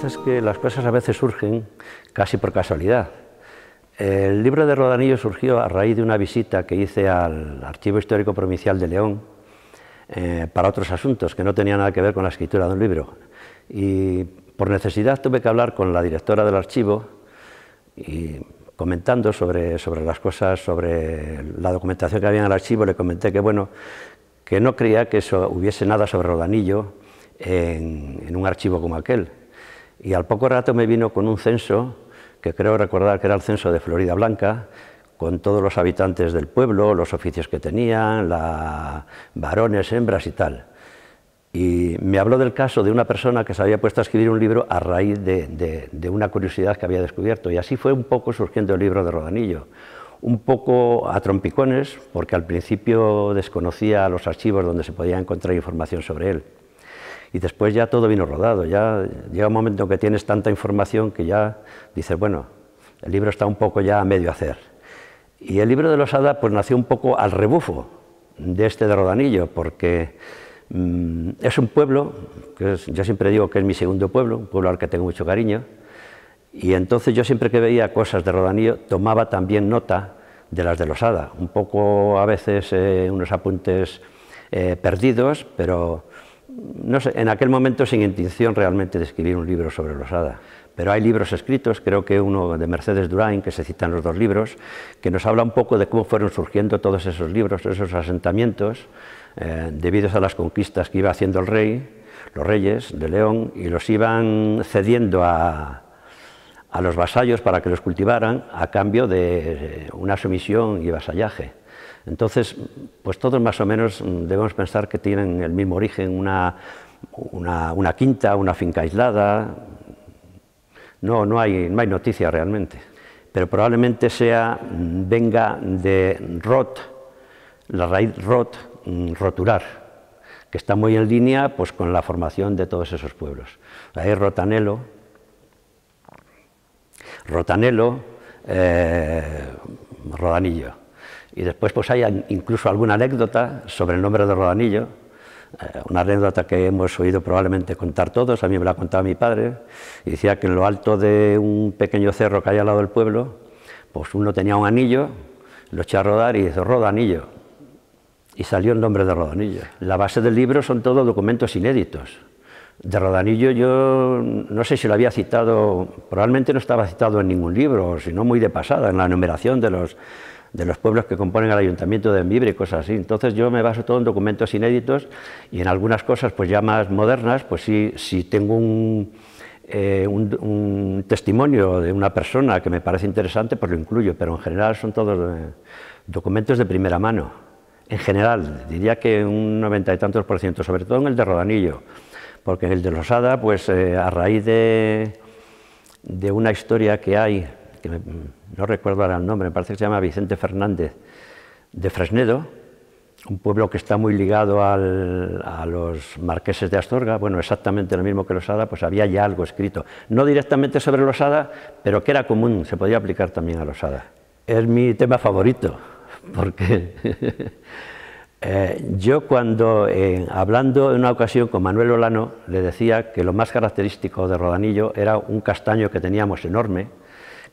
verdad es que las cosas a veces surgen casi por casualidad. El libro de Rodanillo surgió a raíz de una visita que hice al Archivo Histórico Provincial de León para otros asuntos que no tenían nada que ver con la escritura de un libro. Y por necesidad tuve que hablar con la directora del archivo y comentando sobre las cosas, sobre la documentación que había en el archivo, le comenté que, bueno, que no creía que hubiese nada sobre Rodanillo en un archivo como aquel. Y al poco rato me vino con un censo, que creo recordar que era el censo de Floridablanca, con todos los habitantes del pueblo, los oficios que tenían, varones, hembras y tal. Y me habló del caso de una persona que se había puesto a escribir un libro a raíz de una curiosidad que había descubierto. Y así fue un poco surgiendo el libro de Rodanillo. Un poco a trompicones, porque al principio desconocía los archivos donde se podía encontrar información sobre él. Y después ya todo vino rodado, ya llega un momento en que tienes tanta información que ya dices, bueno, el libro está un poco ya a medio hacer. Y el libro de Losada pues nació un poco al rebufo de este de Rodanillo, porque es un pueblo, yo siempre digo que es mi segundo pueblo, un pueblo al que tengo mucho cariño, y entonces yo siempre que veía cosas de Rodanillo tomaba también nota de las de Losada, un poco a veces unos apuntes perdidos, pero no sé, en aquel momento sin intención realmente de escribir un libro sobre Losada. Pero hay libros escritos, creo que uno de Mercedes Durán, que se citan los dos libros, que nos habla un poco de cómo fueron surgiendo todos esos libros, esos asentamientos, debido a las conquistas que iba haciendo el rey, los reyes de León, y los iban cediendo a los vasallos para que los cultivaran a cambio de una sumisión y vasallaje. Entonces, pues todos más o menos debemos pensar que tienen el mismo origen, una quinta, una finca aislada. No hay noticia realmente, pero probablemente venga de rot, la raíz rot, roturar, que está muy en línea pues, con la formación de todos esos pueblos. Hay rotanelo, Rodanillo. Y después pues hay incluso alguna anécdota sobre el nombre de Rodanillo, una anécdota que hemos oído probablemente contar todos, a mí me la ha contado mi padre, y decía que en lo alto de un pequeño cerro que hay al lado del pueblo, pues uno tenía un anillo, lo eché a rodar y hizo Rodanillo, y salió el nombre de Rodanillo. La base del libro son todos documentos inéditos. De Rodanillo yo no sé si lo había citado, probablemente no estaba citado en ningún libro, sino muy de pasada, en la enumeración de los pueblos que componen el ayuntamiento de Bembibre y cosas así. Entonces yo me baso todo en documentos inéditos y en algunas cosas pues ya más modernas, pues sí tengo un testimonio de una persona que me parece interesante, pues lo incluyo, pero en general son todos documentos de primera mano. En general, diría que un 90 y tantos %, sobre todo en el de Rodanillo, porque en el de Losada, pues a raíz de una historia que hay, que no recuerdo ahora el nombre, me parece que se llama Vicente Fernández de Fresnedo, un pueblo que está muy ligado a los marqueses de Astorga, bueno, exactamente lo mismo que Losada, pues había ya algo escrito, no directamente sobre Losada, pero que era común, se podía aplicar también a Losada. Es mi tema favorito, porque yo cuando, hablando en una ocasión con Manuel Olano, le decía que lo más característico de Rodanillo era un castaño que teníamos enorme,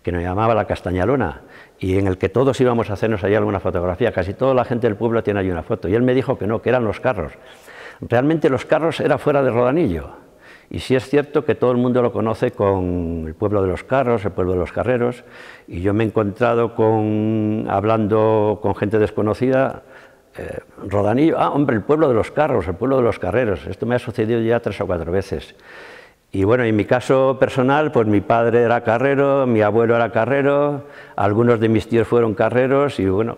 que nos llamaba la Castañalona, y en el que todos íbamos a hacernos ahí alguna fotografía, casi toda la gente del pueblo tiene ahí una foto, y él me dijo que no, que eran los carros. Realmente los carros era fuera de Rodanillo, y sí es cierto que todo el mundo lo conoce con el pueblo de los carros, el pueblo de los carreros, y yo me he encontrado hablando con gente desconocida, Rodanillo, hombre, el pueblo de los carros, el pueblo de los carreros, esto me ha sucedido ya 3 o 4 veces. Y bueno, en mi caso personal, pues mi padre era carrero, mi abuelo era carrero, algunos de mis tíos fueron carreros y bueno,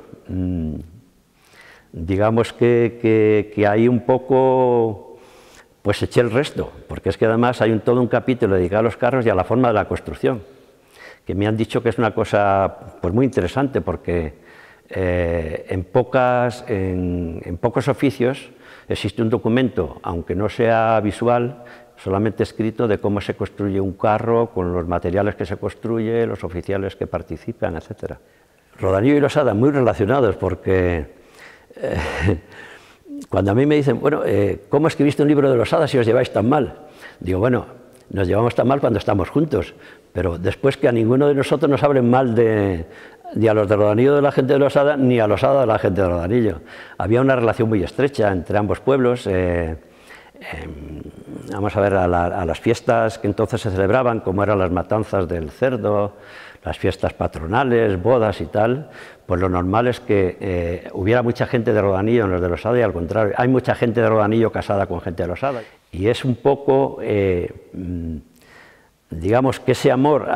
digamos que ahí un poco pues eché el resto, porque es que además hay todo un capítulo dedicado a los carros y a la forma de la construcción, que me han dicho que es una cosa pues muy interesante porque en pocos oficios existe un documento, aunque no sea visual, solamente escrito de cómo se construye un carro, con los materiales que se construye, los oficiales que participan, etc. Rodanillo y Losada muy relacionados porque cuando a mí me dicen, bueno, ¿cómo escribiste un libro de Losada si os lleváis tan mal? Digo, bueno, nos llevamos tan mal cuando estamos juntos, pero después que a ninguno de nosotros nos hablen mal ni a los de Rodanillo de la gente de Losada, ni a Losada de la gente de Rodanillo. Había una relación muy estrecha entre ambos pueblos. Vamos a ver, a las fiestas que entonces se celebraban, como eran las matanzas del cerdo, las fiestas patronales, bodas y tal, pues lo normal es que hubiera mucha gente de Rodanillo en los de Losada, y al contrario, hay mucha gente de Rodanillo casada con gente de Losada. Y es un poco, digamos, que ese amor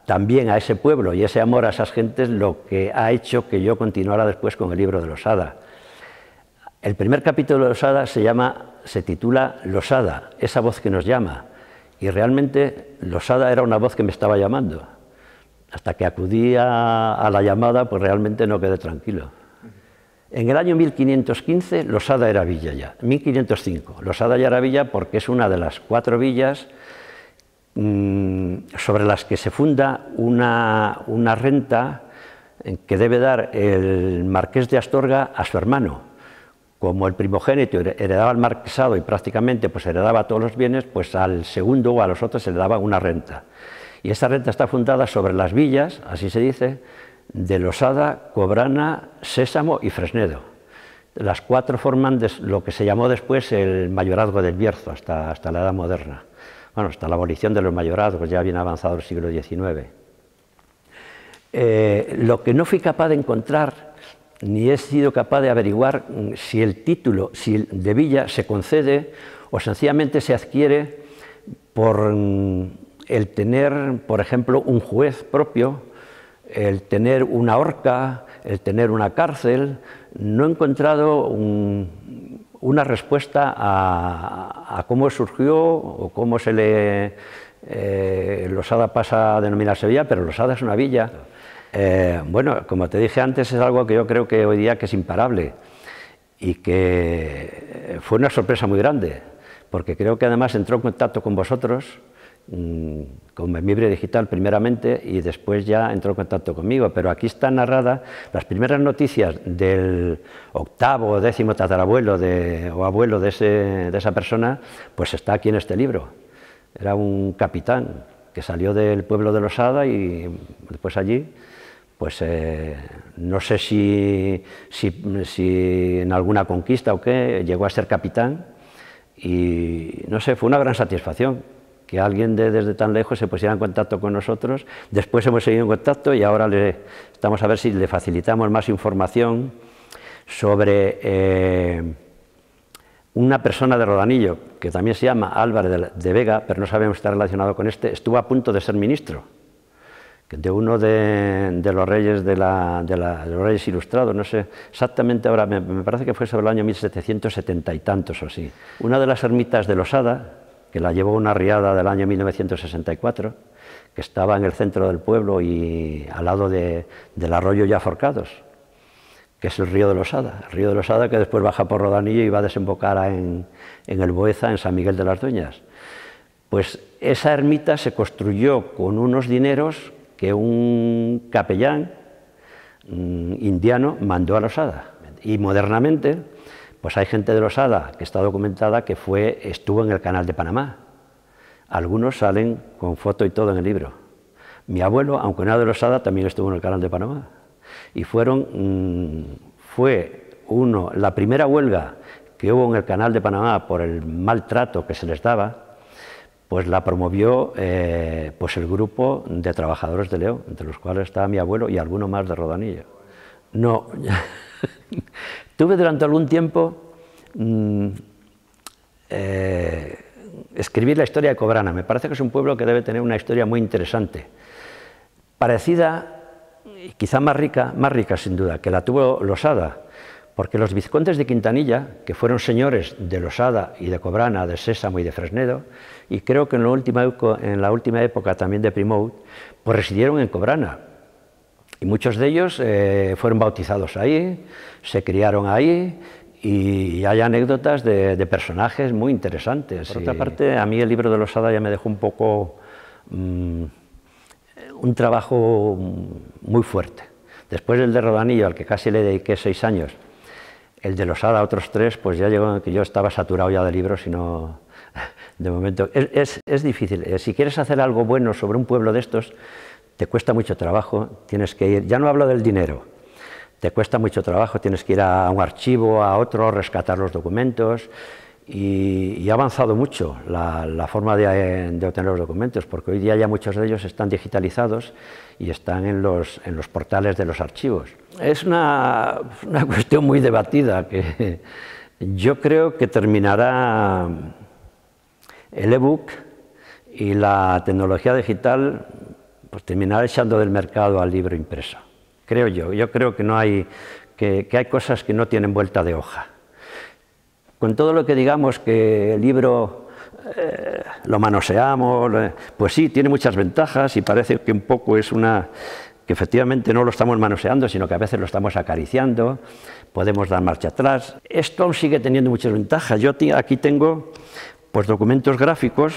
también a ese pueblo y ese amor a esas gentes lo que ha hecho que yo continuara después con el libro de Losada. El primer capítulo de Losada se titula Losada, esa voz que nos llama, y realmente Losada era una voz que me estaba llamando. Hasta que acudí a la llamada, pues realmente no quedé tranquilo. En el año 1515 Losada era villa ya, 1505. Losada ya era villa porque es una de las 4 villas sobre las que se funda una renta que debe dar el marqués de Astorga a su hermano. Como el primogénito heredaba el marquesado y prácticamente pues heredaba todos los bienes, pues al segundo o a los otros se le daba una renta. Y esta renta está fundada sobre las villas, así se dice, de Losada, Cobrana, Sésamo y Fresnedo. Las 4 forman lo que se llamó después el mayorazgo del Bierzo, hasta la Edad Moderna. Bueno, hasta la abolición de los mayorazgos, ya bien avanzado el siglo XIX. Lo que no fui capaz de encontrar, ni he sido capaz de averiguar si el título de villa se concede o sencillamente se adquiere por el tener, por ejemplo, un juez propio, el tener una horca, el tener una cárcel. No he encontrado una respuesta a cómo surgió o cómo se le... Losada pasa a denominarse villa, pero Losada es una villa. Bueno, como te dije antes, es algo que yo creo que hoy día que es imparable y que fue una sorpresa muy grande, porque creo que además entró en contacto con vosotros, con Memibrio Digital primeramente, y después ya entró en contacto conmigo, pero aquí están narradas las primeras noticias del 8º o 10º tatarabuelo o abuelo de esa persona, pues está aquí en este libro. Era un capitán que salió del pueblo de Losada y después allí, pues no sé si en alguna conquista o qué, llegó a ser capitán, y no sé, fue una gran satisfacción que alguien desde tan lejos se pusiera en contacto con nosotros. Después hemos seguido en contacto y ahora estamos a ver si le facilitamos más información sobre una persona de Rodanillo, que también se llama Álvarez de Vega, pero no sabemos si está relacionado con este. Estuvo a punto de ser ministro de uno de los reyes de los reyes ilustrados, no sé exactamente ahora, me parece que fue sobre el año 1770 y tantos o así. Una de las ermitas de Losada, que la llevó una riada del año 1964, que estaba en el centro del pueblo y al lado del arroyo ya Forcados, que es el río de Losada. El río de Losada que después baja por Rodanillo y va a desembocar en el Boeza, en San Miguel de las Dueñas. Pues esa ermita se construyó con unos dineros que un capellán indiano mandó a Losada. Y modernamente, pues hay gente de Losada que está documentada que estuvo en el Canal de Panamá. Algunos salen con foto y todo en el libro. Mi abuelo, aunque no era de Losada, también estuvo en el Canal de Panamá. Y fue la primera huelga que hubo en el Canal de Panamá por el maltrato que se les daba, pues la promovió pues el grupo de trabajadores de León, entre los cuales estaba mi abuelo y alguno más de Rodanillo. No, tuve durante algún tiempo escribir la historia de Cobrana. Me parece que es un pueblo que debe tener una historia muy interesante, parecida y quizá más rica sin duda, que la tuvo Losada, porque los vizcondes de Quintanilla, que fueron señores de Losada y de Cobrana, de Sésamo y de Fresnedo, y creo que en la última época también de Primout, pues residieron en Cobrana. Y muchos de ellos fueron bautizados ahí, se criaron ahí, y hay anécdotas de personajes muy interesantes. Por otra parte, a mí el libro de Losada ya me dejó un poco un trabajo muy fuerte. Después del de Rodanillo, al que casi le dediqué 6 años, el de Losada otros 3, pues ya llegó en que yo estaba saturado ya de libros y no De momento, es difícil. Si quieres hacer algo bueno sobre un pueblo de estos, te cuesta mucho trabajo, tienes que ir, ya no hablo del dinero, te cuesta mucho trabajo, tienes que ir a un archivo, a otro, rescatar los documentos, y ha avanzado mucho la forma de obtener los documentos, porque hoy día ya muchos de ellos están digitalizados y están en los portales de los archivos. Es una cuestión muy debatida, que yo creo que terminará el ebook y la tecnología digital, pues terminará echando del mercado al libro impreso. Creo yo creo que no hay, que hay cosas que no tienen vuelta de hoja. Con todo lo que digamos que el libro lo manoseamos, pues sí, tiene muchas ventajas y parece que un poco es que efectivamente no lo estamos manoseando, sino que a veces lo estamos acariciando, podemos dar marcha atrás. Esto aún sigue teniendo muchas ventajas. Yo aquí tengo pues documentos gráficos,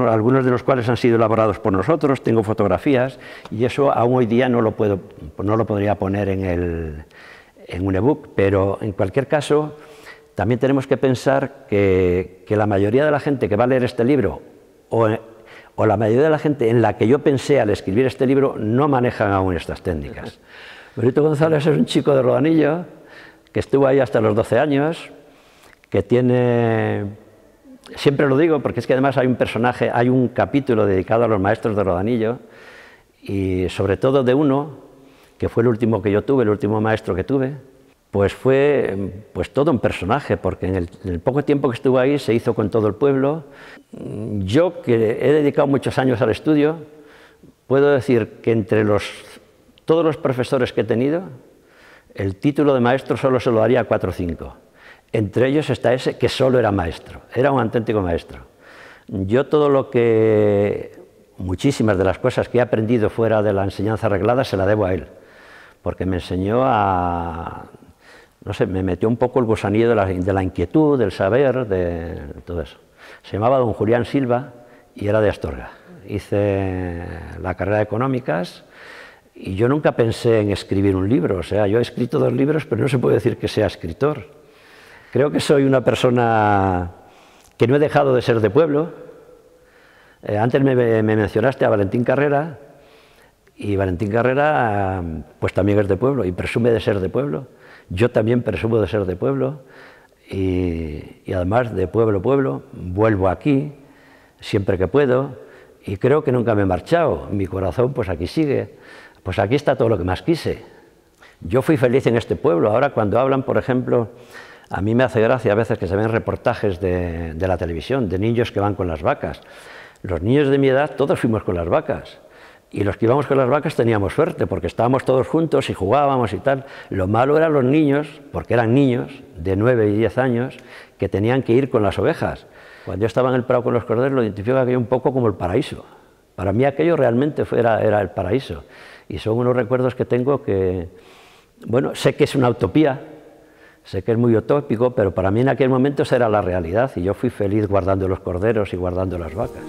algunos de los cuales han sido elaborados por nosotros, tengo fotografías, y eso aún hoy día no lo podría poner en un ebook, pero en cualquier caso también tenemos que pensar que la mayoría de la gente que va a leer este libro, o la mayoría de la gente en la que yo pensé al escribir este libro, no manejan aún estas técnicas. Benito González es un chico de Rodanillo, que estuvo ahí hasta los 12 años, que tiene... Siempre lo digo porque es que además hay un capítulo dedicado a los maestros de Rodanillo, y sobre todo de uno, que fue el último que yo tuve, el último maestro que tuve, pues fue todo un personaje, porque en el poco tiempo que estuvo ahí se hizo con todo el pueblo. Yo, que he dedicado muchos años al estudio, puedo decir que entre todos los profesores que he tenido, el título de maestro solo se lo daría a 4 o 5. Entre ellos está ese que solo era maestro, era un auténtico maestro. Yo muchísimas de las cosas que he aprendido fuera de la enseñanza reglada se la debo a él, porque me enseñó no sé, me metió un poco el gusanillo de la inquietud, del saber, de todo eso. Se llamaba don Julián Silva y era de Astorga. Hice la carrera de Económicas y yo nunca pensé en escribir un libro, o sea, yo he escrito 2 libros, pero no se puede decir que sea escritor. Creo que soy una persona que no he dejado de ser de pueblo. Antes me mencionaste a Valentín Carrera, y Valentín Carrera pues también es de pueblo y presume de ser de pueblo. Yo también presumo de ser de pueblo y además de pueblo a pueblo vuelvo aquí siempre que puedo y creo que nunca me he marchado. Mi corazón pues aquí sigue, pues aquí está todo lo que más quise. Yo fui feliz en este pueblo. Ahora cuando hablan, por ejemplo, a mí me hace gracia a veces que se ven reportajes de la televisión, de niños que van con las vacas. Los niños de mi edad todos fuimos con las vacas, y los que íbamos con las vacas teníamos suerte, porque estábamos todos juntos y jugábamos y tal. Lo malo eran los niños, porque eran niños de 9 y 10 años, que tenían que ir con las ovejas. Cuando yo estaba en el prado con los corderos, lo identifico aquello un poco como el paraíso. Para mí aquello realmente era el paraíso, y son unos recuerdos que tengo que, bueno, sé que es una utopía, sé que es muy utópico, pero para mí en aquel momento esa era la realidad y yo fui feliz guardando los corderos y guardando las vacas.